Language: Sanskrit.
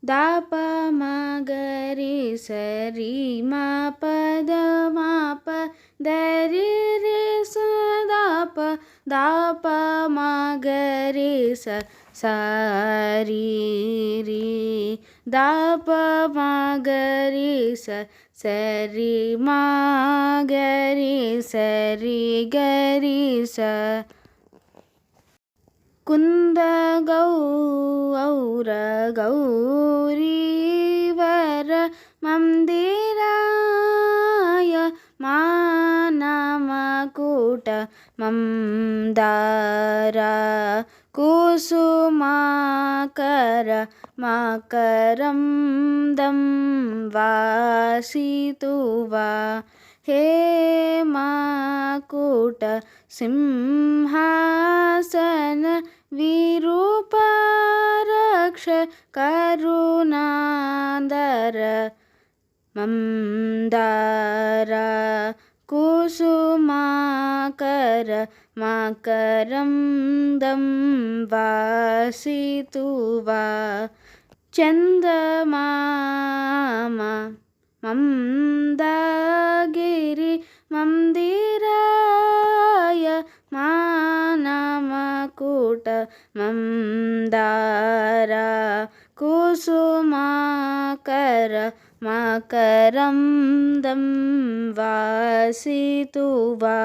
दाप मा गरे सरि मा पद मा प दरि रे स दाप मा गरे स सारी रे दाप मा गरे स सरि मा गरे सरि गरि स कुन्द गौर गौरीवर मन्दिराय मानमकुट मन्दारा कुसुमाकर मकरन्दं वासितुवा हेमकूट सिंहासन विरूपारक्ष करुणादर मन्दारा कुसुमाकर मकरन्दं वासितुवा चन्दमामा मन्दगिरि मन्दिराय मानमकुट मन्दारा कुसुमाकर मकरन्दं वासितुवा।